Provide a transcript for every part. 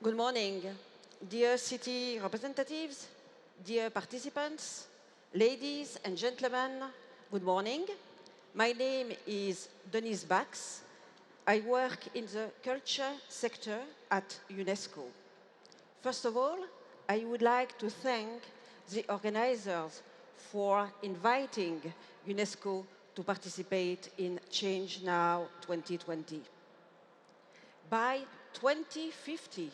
Good morning, dear city representatives, dear participants, ladies and gentlemen, good morning. My name is Denise Bax. I work in the culture sector at UNESCO. First of all, I would like to thank the organizers for inviting UNESCO to participate in Change Now 2020. By 2050,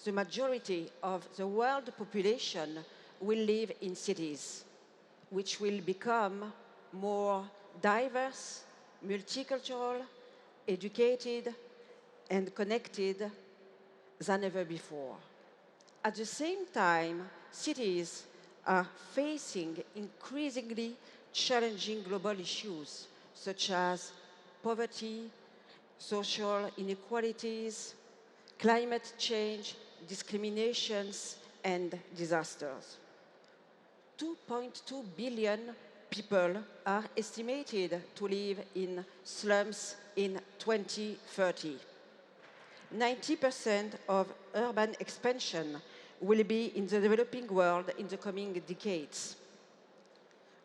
the majority of the world population will live in cities, which will become more diverse, multicultural, educated, and connected than ever before. At the same time, cities are facing increasingly challenging global issues such as poverty, social inequalities, climate change, discriminations, and disasters. 2.2 billion people are estimated to live in slums in 2030. 90% of urban expansion will be in the developing world in the coming decades.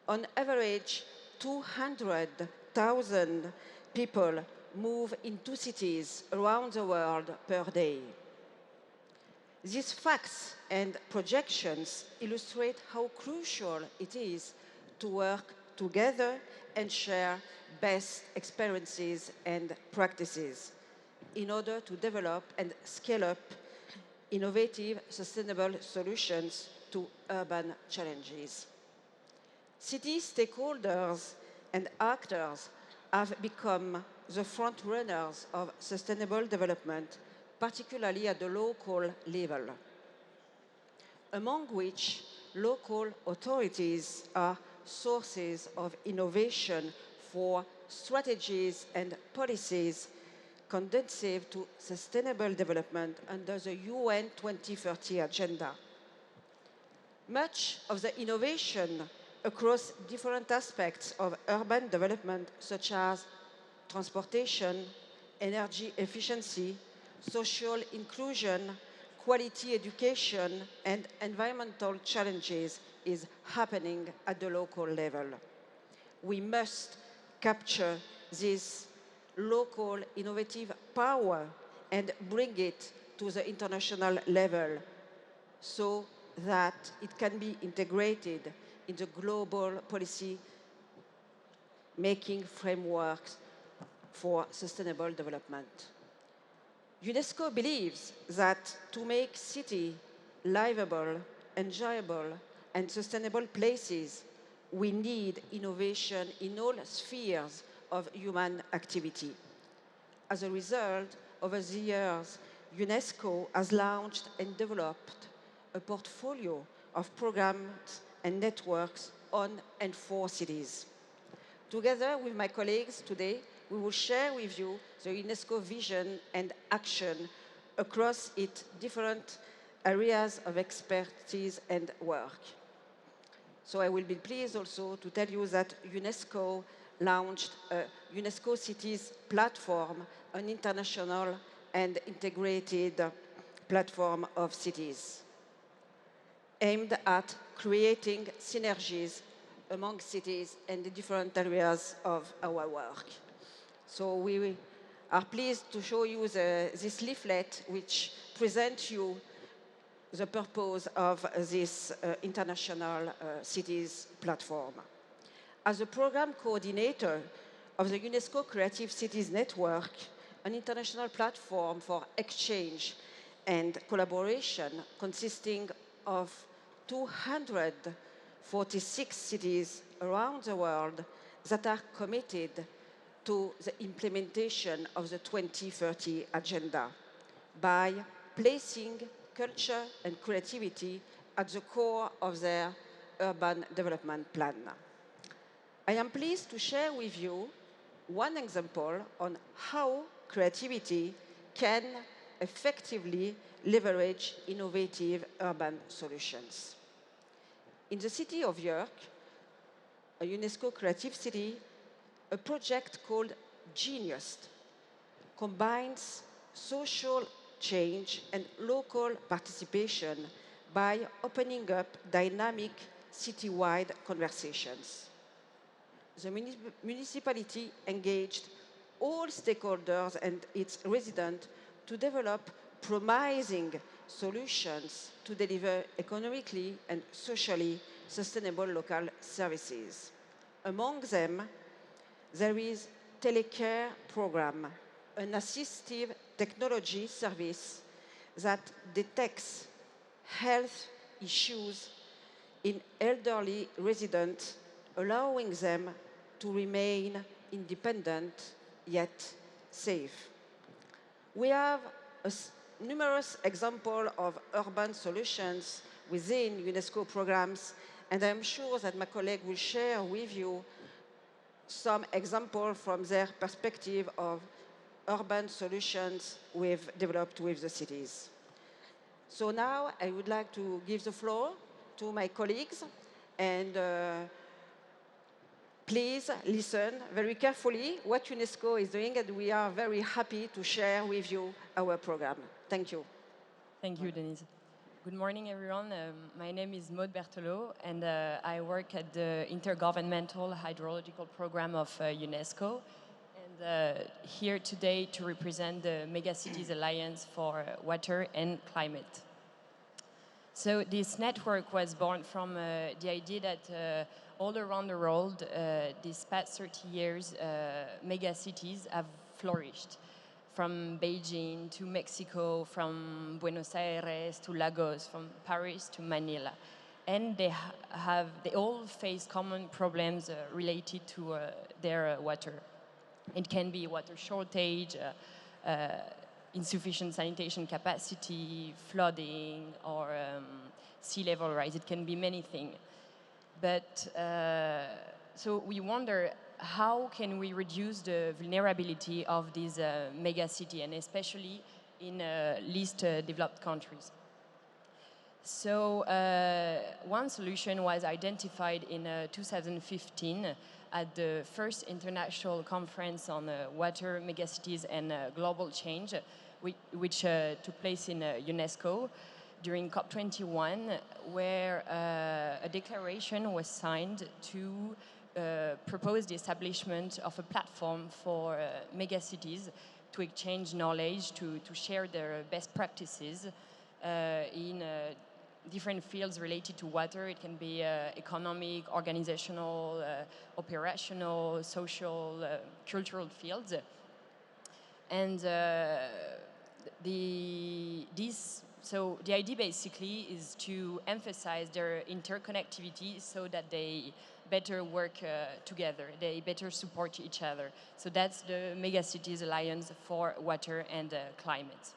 On average, 200,000 people move into cities around the world per day. These facts and projections illustrate how crucial it is to work together and share best experiences and practices in order to develop and scale up innovative, sustainable solutions to urban challenges. City stakeholders and actors have become the front runners of sustainable development, particularly at the local level, among which local authorities are sources of innovation for strategies and policies conducive to sustainable development under the UN 2030 agenda. Much of the innovation across different aspects of urban development, such as transportation, energy efficiency, social inclusion, quality education, and environmental challenges is happening at the local level. We must capture this local innovative power and bring it to the international level so that it can be integrated in the global policy making frameworks for sustainable development. UNESCO believes that to make cities livable, enjoyable, and sustainable places, we need innovation in all spheres of human activity. As a result, over the years, UNESCO has launched and developed a portfolio of programs and networks on and for cities. Together with my colleagues today, we will share with you the UNESCO vision and action across its different areas of expertise and work. So I will be pleased also to tell you that UNESCO launched a UNESCO Cities platform, an international and integrated platform of cities, aimed at creating synergies among cities and the different areas of our work. So we are pleased to show you this leaflet which presents you the purpose of this international cities platform. As a program coordinator of the UNESCO Creative Cities Network, an international platform for exchange and collaboration consisting of 246 cities around the world that are committed to the implementation of the 2030 agenda by placing culture and creativity at the core of their urban development plan. I am pleased to share with you one example on how creativity can effectively leverage innovative urban solutions. In the city of York, a UNESCO creative city, a project called Genius combines social change and local participation by opening up dynamic citywide conversations. The municipality engaged all stakeholders and its residents to develop promising solutions to deliver economically and socially sustainable local services. Among them, there is Telecare program, an assistive technology service that detects health issues in elderly residents, allowing them to remain independent yet safe. We have numerous examples of urban solutions within UNESCO programs, and I'm sure that my colleague will share with you some examples from their perspective of urban solutions we've developed with the cities. So now I would like to give the floor to my colleagues, and please listen very carefully what UNESCO is doing, and we are very happy to share with you our program. Thank you. Thank you, Denise. Good morning, everyone. My name is Maud Berthelot, and I work at the Intergovernmental Hydrological Program of UNESCO. And here today to represent the Megacities Alliance for Water and Climate. So this network was born from the idea that all around the world, these past 30 years, megacities have flourished. From Beijing to Mexico, from Buenos Aires to Lagos, from Paris to Manila. And they all face common problems related to their water. It can be water shortage, insufficient sanitation capacity, flooding, or sea level rise. It can be many things. But so we wonder, how can we reduce the vulnerability of these megacity, and especially in least developed countries? So one solution was identified in 2015 at the first international conference on water, megacities, and global change, which took place in UNESCO during COP21, where a declaration was signed to propose the establishment of a platform for megacities to exchange knowledge, to share their best practices in different fields related to water. It can be economic, organizational, operational, social, cultural fields. And so the idea basically is to emphasize their interconnectivity so that they better work together, they better support each other. So that's the Megacities Alliance for Water and Climate.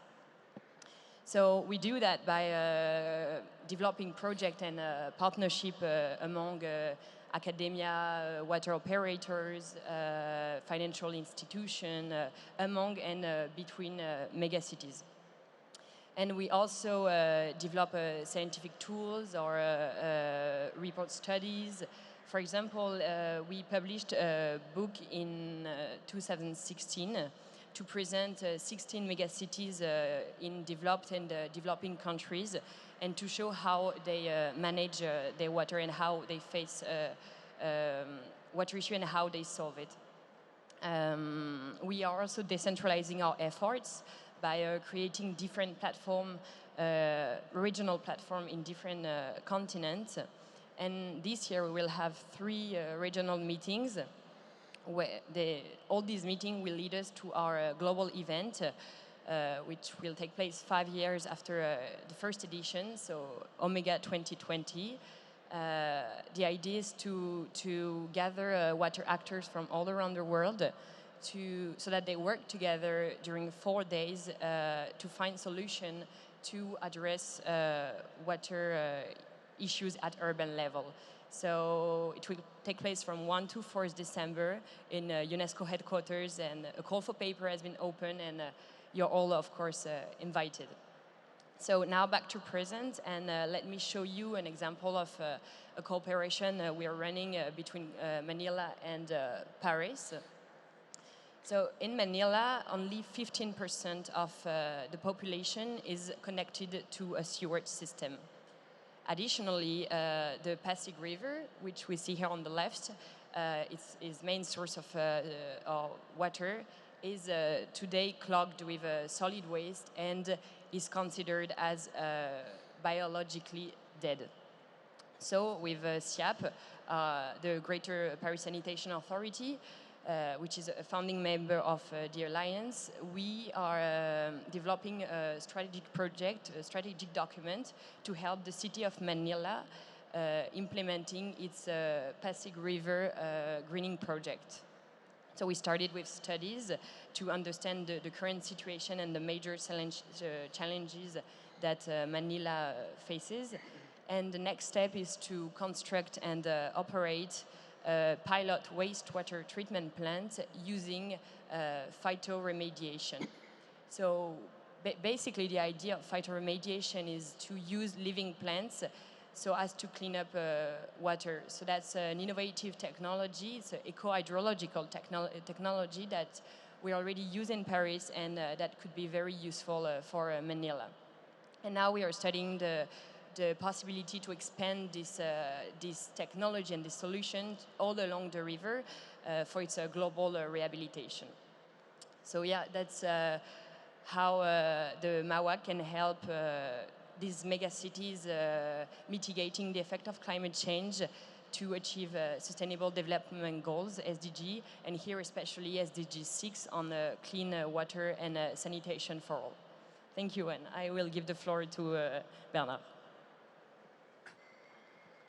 So we do that by developing project and partnership among academia, water operators, financial institutions, among and between megacities. And we also develop scientific tools or report studies. For example, we published a book in 2016 to present 16 megacities in developed and developing countries, and to show how they manage their water and how they face water issue and how they solve it. We are also decentralizing our efforts by creating different platform, regional platform in different continents. And this year we will have 3 regional meetings, where all these meetings will lead us to our global event, which will take place 5 years after the first edition, so Omega 2020. The idea is to gather water actors from all around the world so that they work together during 4 days to find solution to address water issues at urban level. So it will take place from 1 to 4 December in UNESCO headquarters, and a call for paper has been opened, and you're all, of course, invited. So now back to present, and let me show you an example of a cooperation we are running between Manila and Paris. So in Manila, only 15% of the population is connected to a sewage system. Additionally, the Pasig River, which we see here on the left, its main source of water, is today clogged with solid waste and is considered as biologically dead. So with SIAP, the Greater Paris Sanitation Authority, which is a founding member of the Alliance, we are developing a strategic project, a strategic document to help the city of Manila implementing its Pasig River greening project. So we started with studies to understand the current situation and the major challenges that Manila faces. And the next step is to construct and operate a pilot wastewater treatment plant using phytoremediation. So basically the idea of phytoremediation is to use living plants so as to clean up water. So that's an innovative technology. It's an eco-hydrological technology that we already use in Paris and that could be very useful for Manila. And now we are studying the possibility to expand this technology and this solution all along the river for its global rehabilitation. So yeah, that's how the MAWAC can help these megacities mitigating the effect of climate change to achieve Sustainable Development Goals, SDG, and here especially SDG 6 on clean water and sanitation for all. Thank you, and I will give the floor to Bernard.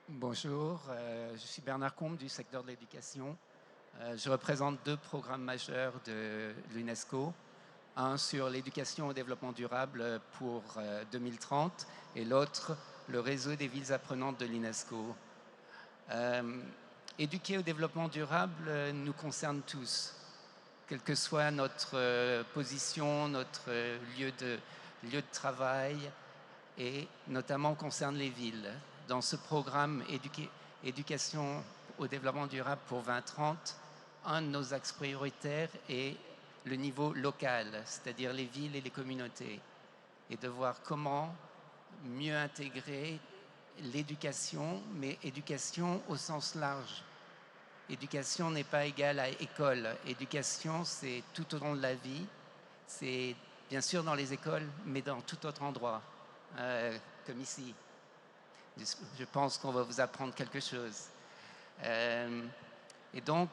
Bonjour, je suis Bernard Combe du secteur de l'éducation. Je représente deux programmes majeurs de l'UNESCO, un sur l'éducation au développement durable pour 2030 et l'autre, le réseau des villes apprenantes de l'UNESCO. Éduquer au développement durable nous concerne tous, quelle que soit notre position, notre lieu de travail, et notamment concerne les villes. Dans ce programme Éducation au développement durable pour 2030, un de nos axes prioritaires est le niveau local, c'est-à-dire les villes et les communautés, et de voir comment mieux intégrer l'éducation, mais éducation au sens large. Éducation n'est pas égale à école. Éducation, c'est tout au long de la vie. C'est bien sûr dans les écoles, mais dans tout autre endroit, comme ici. Je pense qu'on va vous apprendre quelque chose. Et donc,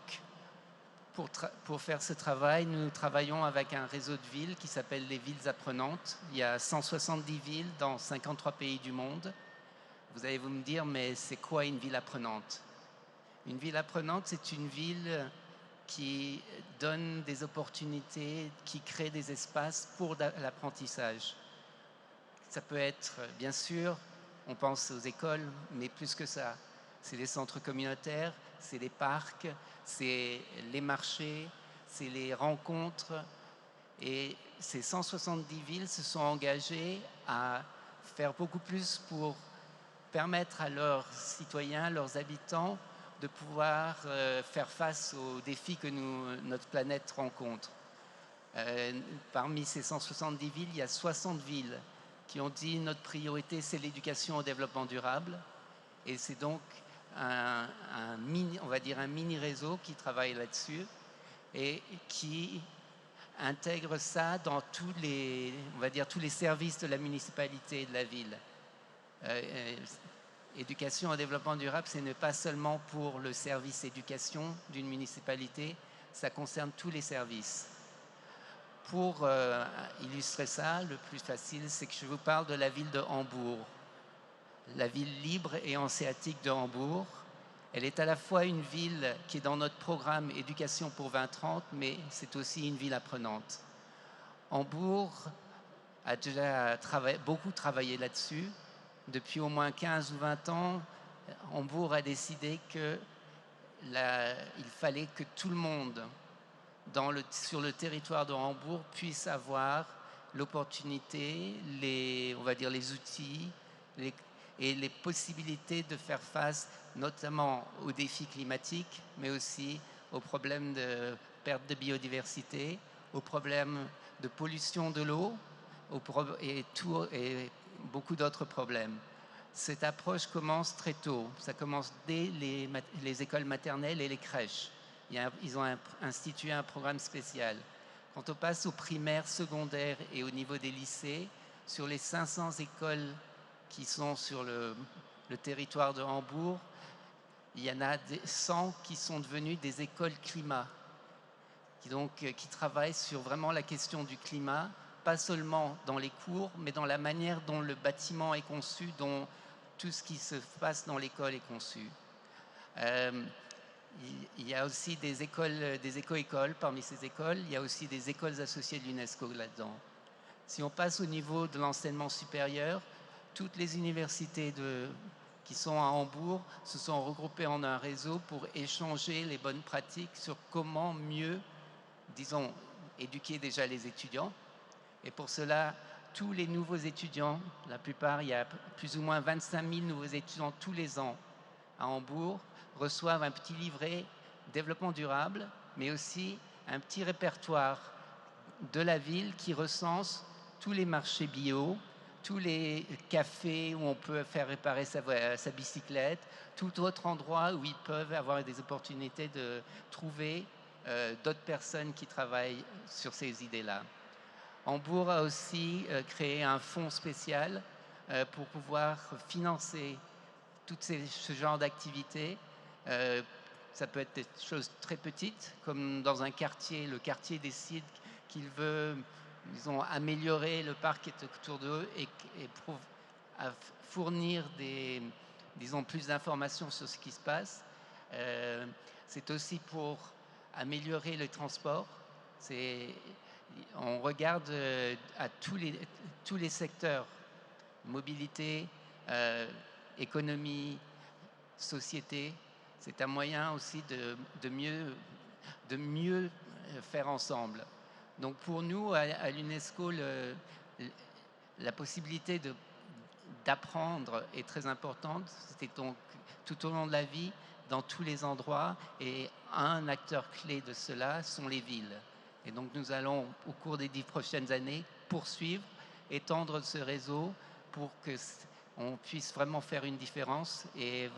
pour faire ce travail, nous travaillons avec un réseau de villes qui s'appelle les villes apprenantes. Il y a 170 villes dans 53 pays du monde. Vous allez me dire, mais c'est quoi une ville apprenante? Une ville apprenante, c'est une ville qui donne des opportunités, qui crée des espaces pour l'apprentissage. Ça peut être, bien sûr, on pense aux écoles, mais plus que ça. C'est les centres communautaires, c'est les parcs, c'est les marchés, c'est les rencontres. Et ces 170 villes se sont engagées à faire beaucoup plus pour permettre à leurs citoyens, leurs habitants, de pouvoir faire face aux défis que notre planète rencontre. Parmi ces 170 villes, il y a 60 villes qui ont dit notre priorité, c'est l'éducation au développement durable. Et c'est donc on va dire un mini-réseau qui travaille là-dessus et qui intègre ça dans tous les services de la municipalité et de la ville. Éducation au développement durable, ce n'est pas seulement pour le service éducation d'une municipalité, ça concerne tous les services. Pour illustrer ça, le plus facile, c'est que je vous parle de la ville de Hambourg. La ville libre et hanséatique de Hambourg. Elle est à la fois une ville qui est dans notre programme Éducation pour 2030, mais c'est aussi une ville apprenante. Hambourg a déjà beaucoup travaillé là-dessus. Depuis au moins 15 ou 20 ans, Hambourg a décidé qu'il fallait que tout le monde sur le territoire de Hambourg puisse avoir l'opportunité, les outils et les possibilités de faire face notamment aux défis climatiques, mais aussi aux problèmes de perte de biodiversité, aux problèmes de pollution de l'eau et beaucoup d'autres problèmes. Cette approche commence très tôt, ça commence dès les écoles maternelles et les crèches. Ils ont institué un programme spécial. Quand on passe au primaire, secondaire et au niveau des lycées, sur les 500 écoles qui sont sur le territoire de Hambourg, il y en a 100 qui sont devenues des écoles climat, qui travaillent sur vraiment la question du climat, pas seulement dans les cours, mais dans la manière dont le bâtiment est conçu, dont tout ce qui se passe dans l'école est conçu. Il y a aussi des éco-écoles parmi ces écoles, il y a aussi des écoles associées de l'UNESCO là-dedans. Si on passe au niveau de l'enseignement supérieur, toutes les universités qui sont à Hambourg se sont regroupées en un réseau pour échanger les bonnes pratiques sur comment mieux, disons, éduquer déjà les étudiants. Et pour cela, tous les nouveaux étudiants, la plupart, il y a plus ou moins 25 000 nouveaux étudiants tous les ans à Hambourg, reçoivent un petit livret développement durable, mais aussi un petit répertoire de la ville qui recense tous les marchés bio, tous les cafés où on peut faire réparer sa bicyclette, tout autre endroit où ils peuvent avoir des opportunités de trouver d'autres personnes qui travaillent sur ces idées-là. Hambourg a aussi créé un fonds spécial pour pouvoir financer tout ce genre d'activités. Ça peut être des choses très petites, comme dans un quartier, le quartier décide qu'il veut, disons, améliorer le parc qui est autour d'eux et fournir disons, plus d'informations sur ce qui se passe. C'est aussi pour améliorer le transport. On regarde à tous les secteurs, mobilité, économie, société. C'est un moyen aussi de mieux faire ensemble. Donc pour nous, à l'UNESCO, la possibilité d'apprendre est très importante. C'était donc tout au long de la vie, dans tous les endroits, et un acteur clé de cela sont les villes. Et donc nous allons, au cours des 10 prochaines années, poursuivre, étendre ce réseau pour qu'on puisse vraiment faire une différence, et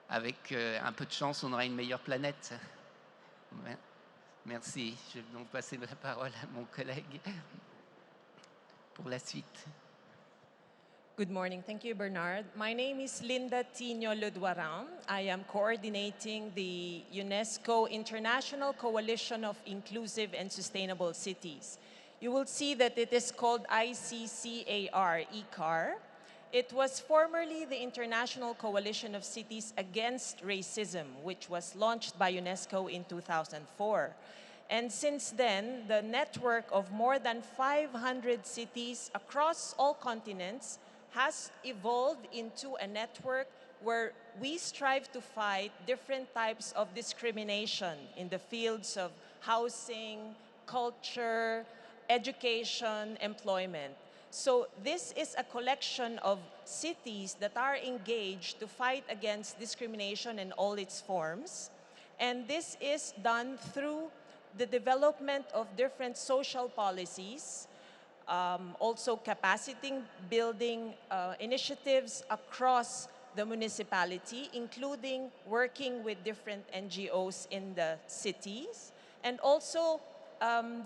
avec un peu de chance, on aura une meilleure planète. Merci. Je vais donc passer la parole à mon collègue pour la suite. Good morning. Thank you, Bernard. My name is Linda Tino Leduaran. I am coordinating the UNESCO International Coalition of Inclusive and Sustainable Cities. You will see that it is called ICCAR, ICAR. It was formerly the International Coalition of Cities Against Racism, which was launched by UNESCO in 2004. And since then, the network of more than 500 cities across all continents has evolved into a network where we strive to fight different types of discrimination in the fields of housing, culture, education, employment. So this is a collection of cities that are engaged to fight against discrimination in all its forms. And this is done through the development of different social policies, also capacity building initiatives across the municipality, including working with different NGOs in the cities, and also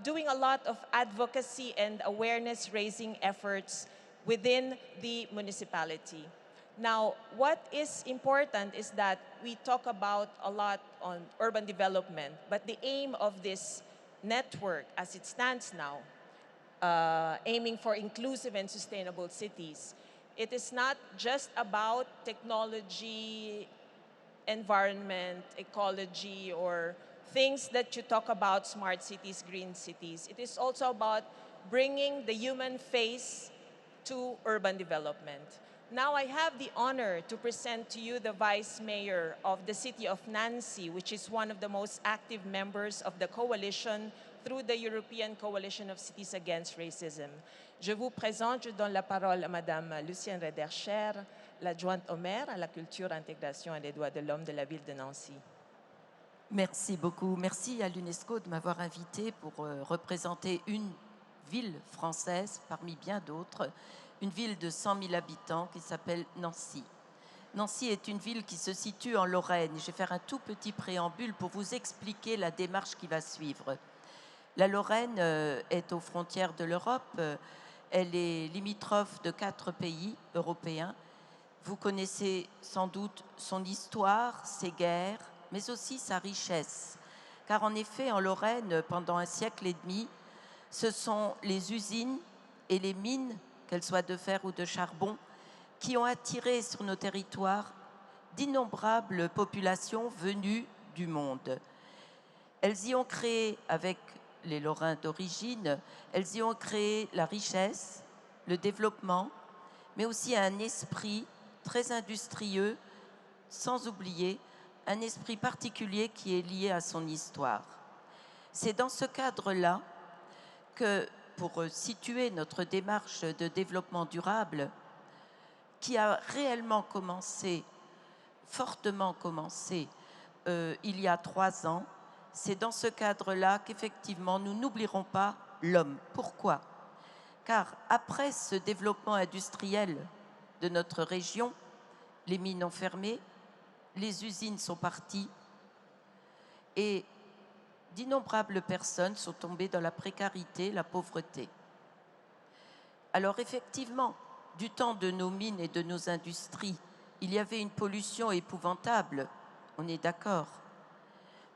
doing a lot of advocacy and awareness raising efforts within the municipality. Now, what is important is that we talk about a lot on urban development, but the aim of this network as it stands now, aiming for inclusive and sustainable cities, it is not just about technology, environment, ecology, or things that you talk about, smart cities, green cities. It is also about bringing the human face to urban development. Now I have the honor to present to you the Vice Mayor of the city of Nancy, which is one of the most active members of the coalition through the European Coalition of Cities Against Racism. Je vous présente, je donne la parole à Madame Lucienne Redercher, l'adjointe au maire à la culture, intégration et les droits de l'homme de la ville de Nancy. Merci beaucoup. Merci à l'UNESCO de m'avoir invité pour représenter une ville française parmi bien d'autres, une ville de 100 000 habitants qui s'appelle Nancy. Nancy est une ville qui se situe en Lorraine. Je vais faire un tout petit préambule pour vous expliquer la démarche qui va suivre. La Lorraine est aux frontières de l'Europe. Elle est limitrophe de 4 pays européens. Vous connaissez sans doute son histoire, ses guerres, mais aussi sa richesse. Car en effet, en Lorraine, pendant un siècle et demi, ce sont les usines et les mines, qu'elles soient de fer ou de charbon, qui ont attiré sur nos territoires d'innombrables populations venues du monde. Elles y ont créé, avec les Lorrains d'origine, elles y ont créé la richesse, le développement, mais aussi un esprit très industrieux, sans oublier un esprit particulier qui est lié à son histoire. C'est dans ce cadre-là que, pour situer notre démarche de développement durable, qui a réellement commencé, fortement commencé, il y a 3 ans, c'est dans ce cadre-là qu'effectivement nous n'oublierons pas l'homme. Pourquoi ? Car après ce développement industriel de notre région, les mines ont fermé, les usines sont parties et d'innombrables personnes sont tombées dans la précarité, la pauvreté. Alors effectivement, du temps de nos mines et de nos industries, il y avait une pollution épouvantable, on est d'accord.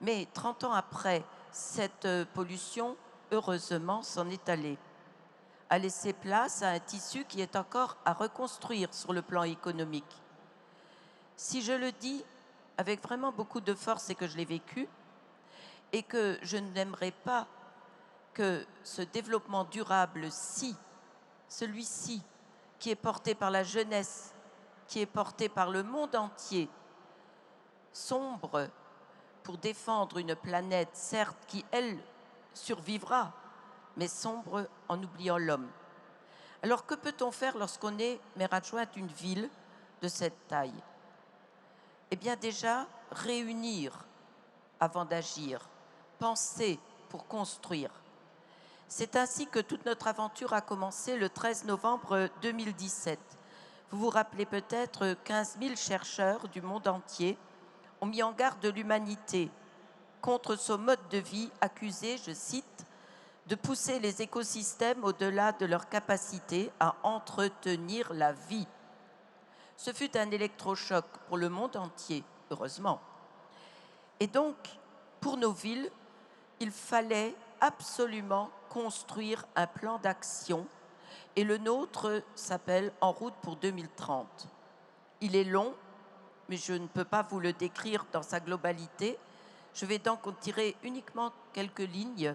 Mais 30 ans après, cette pollution, heureusement, s'en est allée, a laissé place à un tissu qui est encore à reconstruire sur le plan économique. Si je le dis avec vraiment beaucoup de force et que je l'ai vécu, et que je n'aimerais pas que ce développement durable-ci, celui-ci, qui est porté par la jeunesse, qui est porté par le monde entier, sombre pour défendre une planète, certes, qui, elle, survivra, mais sombre en oubliant l'homme. Alors, que peut-on faire lorsqu'on est maire adjoint d'une ville de cette taille ? Eh bien, déjà, réunir avant d'agir, penser pour construire. C'est ainsi que toute notre aventure a commencé le 13 novembre 2017. Vous vous rappelez peut-être, 15 000 chercheurs du monde entier ont mis en garde l'humanité contre ce mode de vie accusé, je cite, de pousser les écosystèmes au-delà de leur capacité à entretenir la vie. Ce fut un électrochoc pour le monde entier, heureusement. Et donc, pour nos villes, il fallait absolument construire un plan d'action et le nôtre s'appelle En route pour 2030. Il est long, mais je ne peux pas vous le décrire dans sa globalité. Je vais donc en tirer uniquement quelques lignes.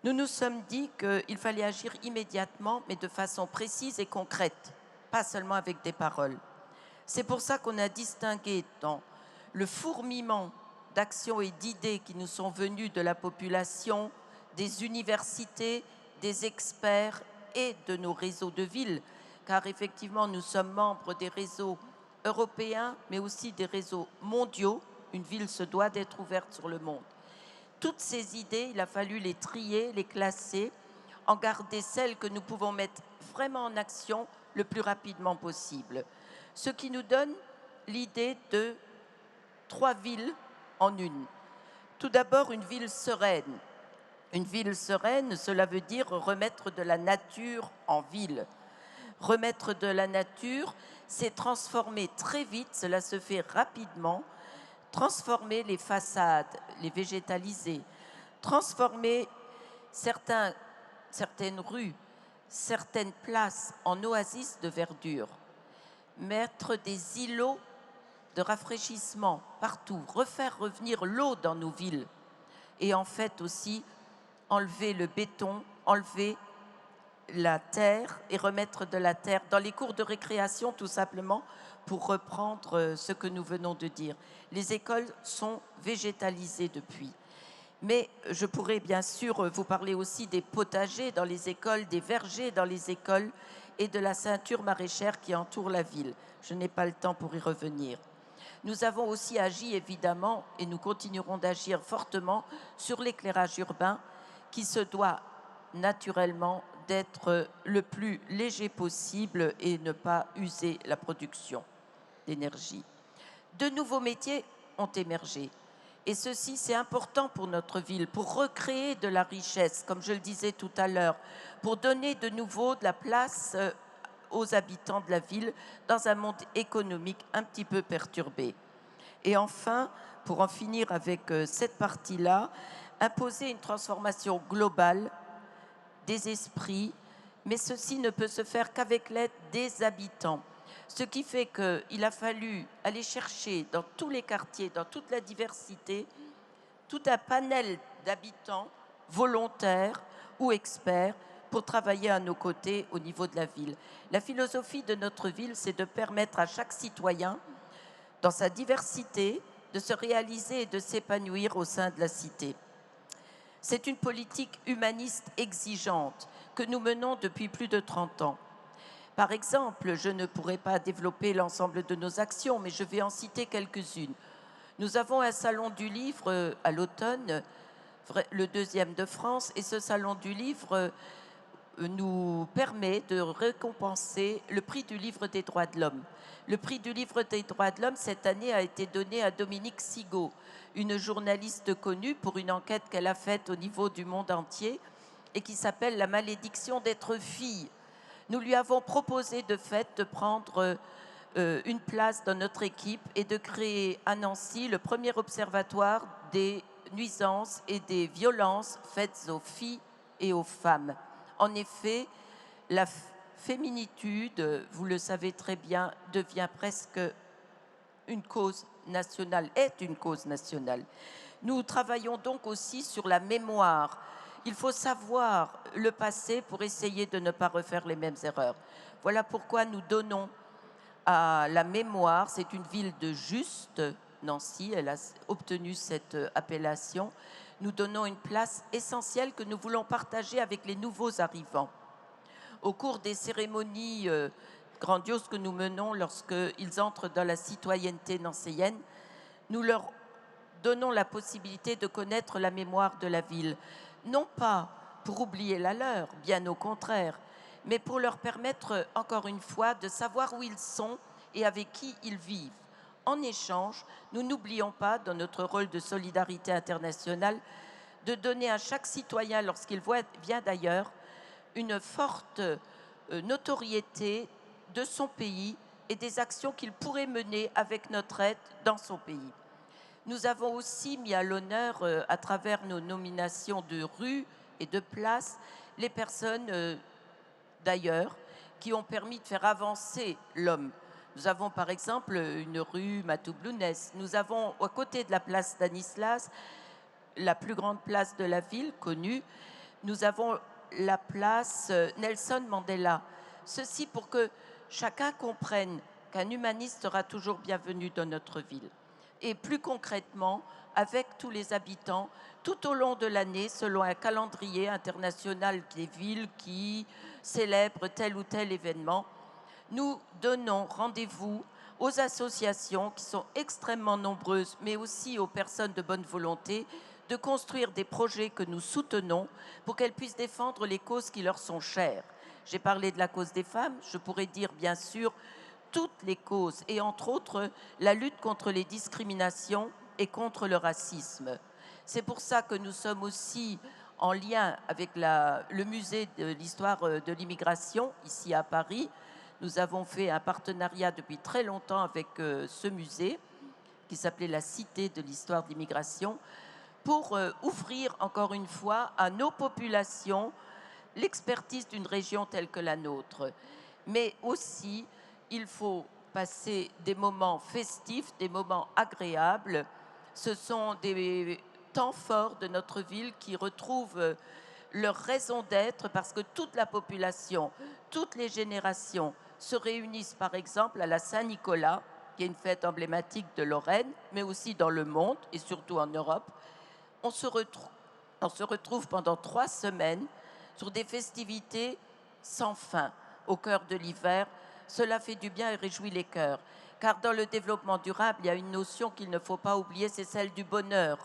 Nous nous sommes dit qu'il fallait agir immédiatement, mais de façon précise et concrète, pas seulement avec des paroles. C'est pour ça qu'on a distingué dans le fourmillement d'actions et d'idées qui nous sont venues de la population, des universités, des experts et de nos réseaux de villes, car effectivement nous sommes membres des réseaux européens, mais aussi des réseaux mondiaux. Une ville se doit d'être ouverte sur le monde. Toutes ces idées, il a fallu les trier, les classer, en garder celles que nous pouvons mettre vraiment en action le plus rapidement possible. Ce qui nous donne l'idée de 3 villes en une. Tout d'abord, une ville sereine. Une ville sereine, cela veut dire remettre de la nature en ville. Remettre de la nature, c'est transformer très vite, cela se fait rapidement, transformer les façades, les végétaliser, transformer certaines rues, certaines places en oasis de verdure, mettre des îlots de rafraîchissement partout, refaire revenir l'eau dans nos villes et en fait aussi enlever le béton, enlever la terre et remettre de la terre dans les cours de récréation tout simplement pour reprendre ce que nous venons de dire. Les écoles sont végétalisées depuis. Mais je pourrais bien sûr vous parler aussi des potagers dans les écoles, des vergers dans les écoles et de la ceinture maraîchère qui entoure la ville. Je n'ai pas le temps pour y revenir. Nous avons aussi agi évidemment, et nous continuerons d'agir fortement, sur l'éclairage urbain qui se doit naturellement d'être le plus léger possible et ne pas user la production d'énergie. De nouveaux métiers ont émergé. Et ceci, c'est important pour notre ville, pour recréer de la richesse, comme je le disais tout à l'heure, pour donner de nouveau de la place aux habitants de la ville dans un monde économique un petit peu perturbé. Et enfin, pour en finir avec cette partie-là, imposer une transformation globale des esprits, mais ceci ne peut se faire qu'avec l'aide des habitants. Ce qui fait qu'il a fallu aller chercher dans tous les quartiers, dans toute la diversité, tout un panel d'habitants volontaires ou experts pour travailler à nos côtés au niveau de la ville. La philosophie de notre ville, c'est de permettre à chaque citoyen, dans sa diversité, de se réaliser et de s'épanouir au sein de la cité. C'est une politique humaniste exigeante que nous menons depuis plus de 30 ans. Par exemple, je ne pourrai pas développer l'ensemble de nos actions, mais je vais en citer quelques-unes. Nous avons un salon du livre à l'automne, le 2e de France, et ce salon du livre nous permet de récompenser le prix du livre des droits de l'homme. Le prix du livre des droits de l'homme, cette année, a été donné à Dominique Sigaud, une journaliste connue pour une enquête qu'elle a faite au niveau du monde entier et qui s'appelle « La malédiction d'être fille ». Nous lui avons proposé de fait de prendre une place dans notre équipe et de créer à Nancy le premier observatoire des nuisances et des violences faites aux filles et aux femmes. En effet, la féminitude, vous le savez très bien, devient presque une cause nationale, est une cause nationale. Nous travaillons donc aussi sur la mémoire. Il faut savoir le passé pour essayer de ne pas refaire les mêmes erreurs. Voilà pourquoi nous donnons à la mémoire, c'est une ville de juste, Nancy, elle a obtenu cette appellation, nous donnons une place essentielle que nous voulons partager avec les nouveaux arrivants. Au cours des cérémonies grandioses que nous menons lorsqu'ils entrent dans la citoyenneté nancéienne, nous leur donnons la possibilité de connaître la mémoire de la ville. Non pas pour oublier la leur, bien au contraire, mais pour leur permettre, encore une fois, de savoir où ils sont et avec qui ils vivent. En échange, nous n'oublions pas, dans notre rôle de solidarité internationale, de donner à chaque citoyen, lorsqu'il vient d'ailleurs, une forte notoriété de son pays et des actions qu'il pourrait mener avec notre aide dans son pays. Nous avons aussi mis à l'honneur, à travers nos nominations de rues et de places, les personnes d'ailleurs qui ont permis de faire avancer l'homme. Nous avons par exemple une rue Matou-Blounès. Nous avons, à côté de la place Stanislas, la plus grande place de la ville, connue, nous avons la place Nelson Mandela. Ceci pour que chacun comprenne qu'un humaniste sera toujours bienvenu dans notre ville. Et plus concrètement, avec tous les habitants, tout au long de l'année, selon un calendrier international des villes qui célèbrent tel ou tel événement, nous donnons rendez-vous aux associations qui sont extrêmement nombreuses, mais aussi aux personnes de bonne volonté, de construire des projets que nous soutenons pour qu'elles puissent défendre les causes qui leur sont chères. J'ai parlé de la cause des femmes, je pourrais dire bien sûr toutes les causes, et entre autres la lutte contre les discriminations et contre le racisme. C'est pour ça que nous sommes aussi en lien avec le musée de l'histoire de l'immigration, ici à Paris. Nous avons fait un partenariat depuis très longtemps avec ce musée, qui s'appelait la Cité de l'histoire de l'immigration, pour offrir encore une fois à nos populations l'expertise d'une région telle que la nôtre. Mais aussi, il faut passer des moments festifs, des moments agréables. Ce sont des temps forts de notre ville qui retrouvent leur raison d'être parce que toute la population, toutes les générations se réunissent par exemple à la Saint-Nicolas, qui est une fête emblématique de Lorraine, mais aussi dans le monde et surtout en Europe. On se retrouve pendant 3 semaines sur des festivités sans fin au cœur de l'hiver. Cela fait du bien et réjouit les cœurs. car dans le développement durable, il y a une notion qu'il ne faut pas oublier, c'est celle du bonheur.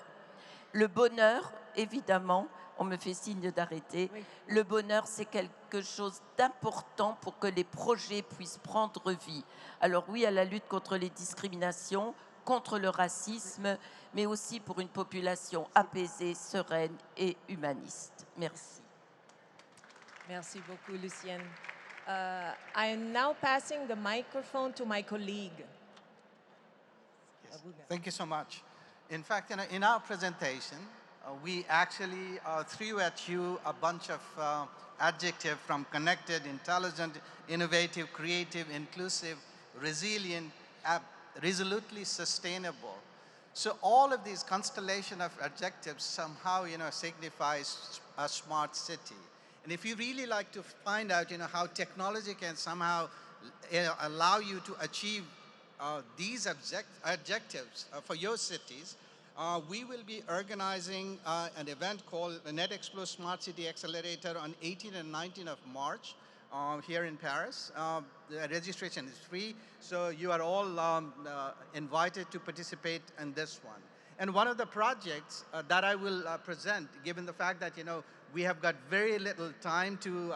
Le bonheur, évidemment, on me fait signe d'arrêter, Oui. le bonheur, c'est quelque chose d'important pour que les projets puissent prendre vie. Alors oui, à la lutte contre les discriminations, contre le racisme, mais aussi pour une population apaisée, sereine et humaniste. Merci. Merci beaucoup, Lucienne. I am now passing the microphone to my colleague. Yes. Thank you so much. In fact, in our presentation, we actually threw at you a bunch of adjectives from connected, intelligent, innovative, creative, inclusive, resilient, resolutely sustainable. So all of these constellation of adjectives somehow, signifies a smart city. And if you really like to find out, how technology can somehow allow you to achieve these adjectives for your cities, we will be organizing an event called the NetExplore Smart City Accelerator on 18 and 19 of March here in Paris. The registration is free, so you are all invited to participate in this one. And one of the projects that I will present, given the fact that we have got very little time to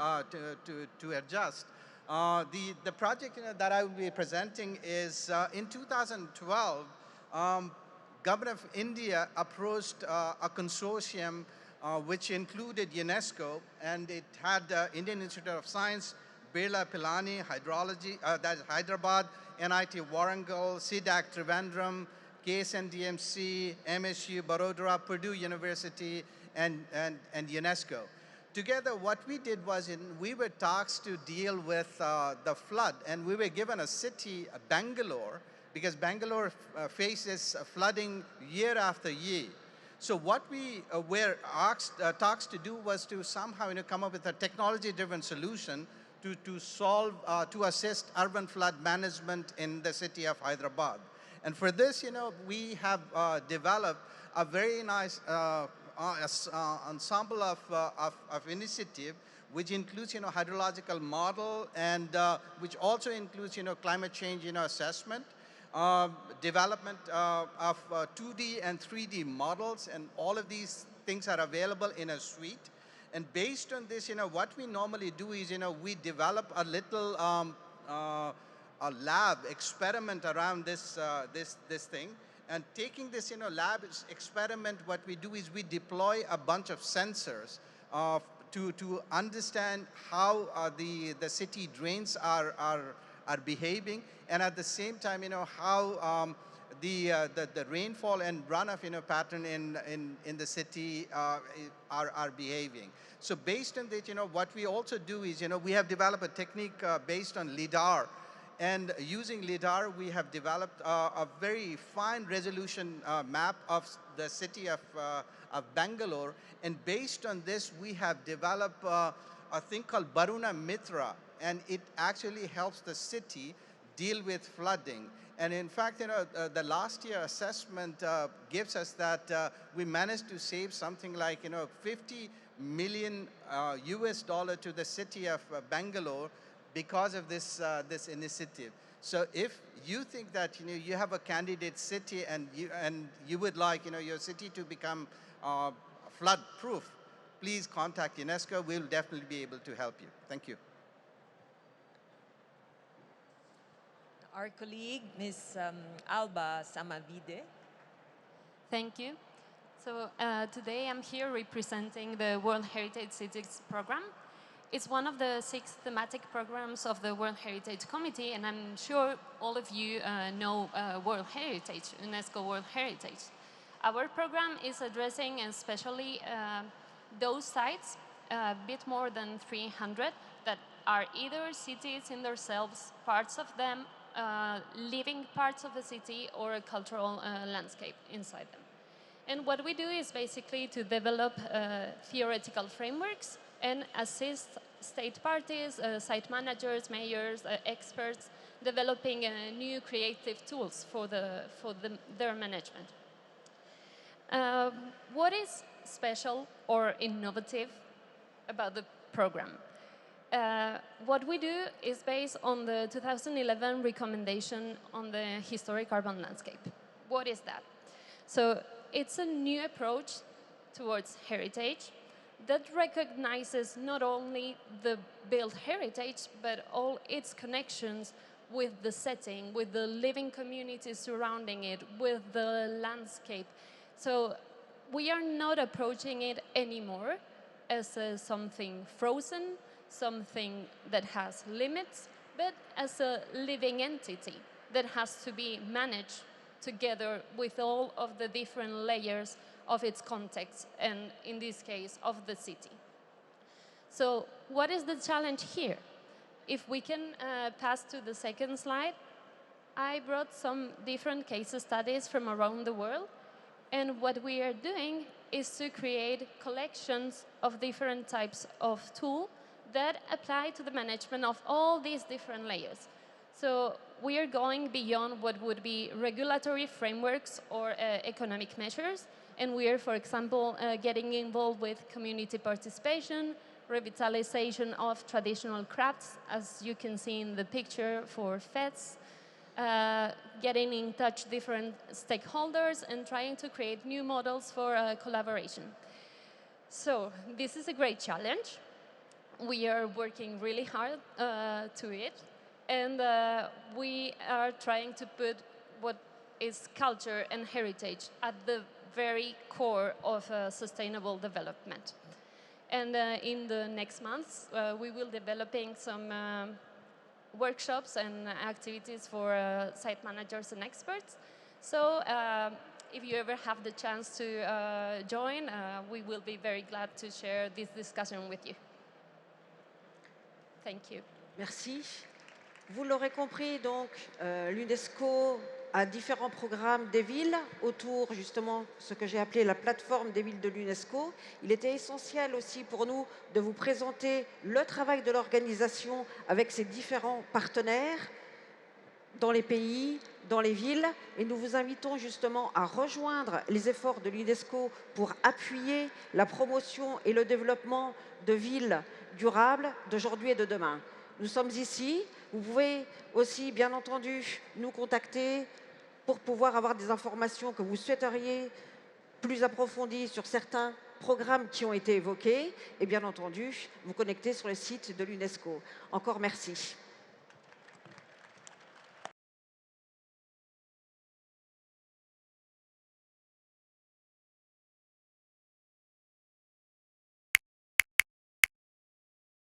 adjust, the project that I will be presenting is in 2012. Government of India approached a consortium which included UNESCO, and it had Indian Institute of Science, Birla Pilani, Hydrology, that's Hyderabad, NIT Warangal, CDAC Trivandrum, KSNDMC, MSU, Baroda, Purdue University, and UNESCO. Together, what we did was we were tasked to deal with the flood, and we were given a city, Bangalore, because Bangalore faces flooding year after year. So what we were tasked to do was to somehow come up with a technology-driven solution to solve, to assist urban flood management in the city of Hyderabad. And for this, we have developed a very nice ensemble of initiative, which includes, hydrological model, and which also includes, climate change, assessment, development of 2D and 3D models, and all of these things are available in a suite. And based on this, what we normally do is, we develop a little a lab experiment around this thing. And taking this, lab experiment, what we do is we deploy a bunch of sensors to understand how the city drains are behaving, and at the same time, how the rainfall and runoff, pattern in the city are behaving. So based on that, what we also do is, we have developed a technique based on LIDAR. And using LIDAR, we have developed a very fine resolution map of the city of Bangalore. And based on this, we have developed a thing called Baruna Mitra, and it actually helps the city deal with flooding. And in fact, the last year assessment gives us that we managed to save something like, 50 million US dollar to the city of Bangalore because of this initiative. So if you think that you have a candidate city and you would like your city to become flood proof, please contact UNESCO. We'll definitely be able to help you. Thank you. Our colleague, Ms. Alba Samavide. Thank you. So today I'm here representing the World Heritage Cities Program. It's one of the 6 thematic programs of the World Heritage Committee, and I'm sure all of you know World Heritage, UNESCO World Heritage. Our program is addressing especially those sites, a bit more than 300, that are either cities in themselves, parts of them, living parts of the city, or a cultural landscape inside them. And what we do is basically to develop theoretical frameworks and assist state parties, site managers, mayors, experts, developing new creative tools for their management. What is special or innovative about the program? what we do is based on the 2011 recommendation on the historic urban landscape. What is that? So it's a new approach towards heritage that recognizes not only the built heritage, but all its connections with the setting, with the living communities surrounding it, with the landscape. So we are not approaching it anymore as something frozen, something that has limits, but as a living entity that has to be managed together with all of the different layers of its context, and in this case, of the city. So what is the challenge here? If we can pass to the second slide, I brought some different case studies from around the world, and what we are doing is to create collections of different types of tools that apply to the management of all these different layers. So we are going beyond what would be regulatory frameworks or economic measures, and we are, for example, getting involved with community participation, revitalization of traditional crafts, as you can see in the picture for FETS, getting in touch different stakeholders and trying to create new models for collaboration. So this is a great challenge. We are working really hard to it, and we are trying to put what is culture and heritage at the very core of sustainable development. And in the next months, we will be developing some workshops and activities for site managers and experts. So if you ever have the chance to join, we will be very glad to share this discussion with you. Thank you. Merci. Vous l'aurez compris, donc, l'UNESCO a différents programmes des villes autour, justement, ce que j'ai appelé la plateforme des villes de l'UNESCO. Il était essentiel aussi pour nous de vous présenter le travail de l'organisation avec ses différents partenaires dans les pays, dans les villes, et nous vous invitons justement à rejoindre les efforts de l'UNESCO pour appuyer la promotion et le développement de villes durables d'aujourd'hui et de demain. Nous sommes ici, vous pouvez aussi bien entendu nous contacter pour pouvoir avoir des informations que vous souhaiteriez plus approfondies sur certains programmes qui ont été évoqués, et bien entendu vous connecter sur le site de l'UNESCO. Encore merci.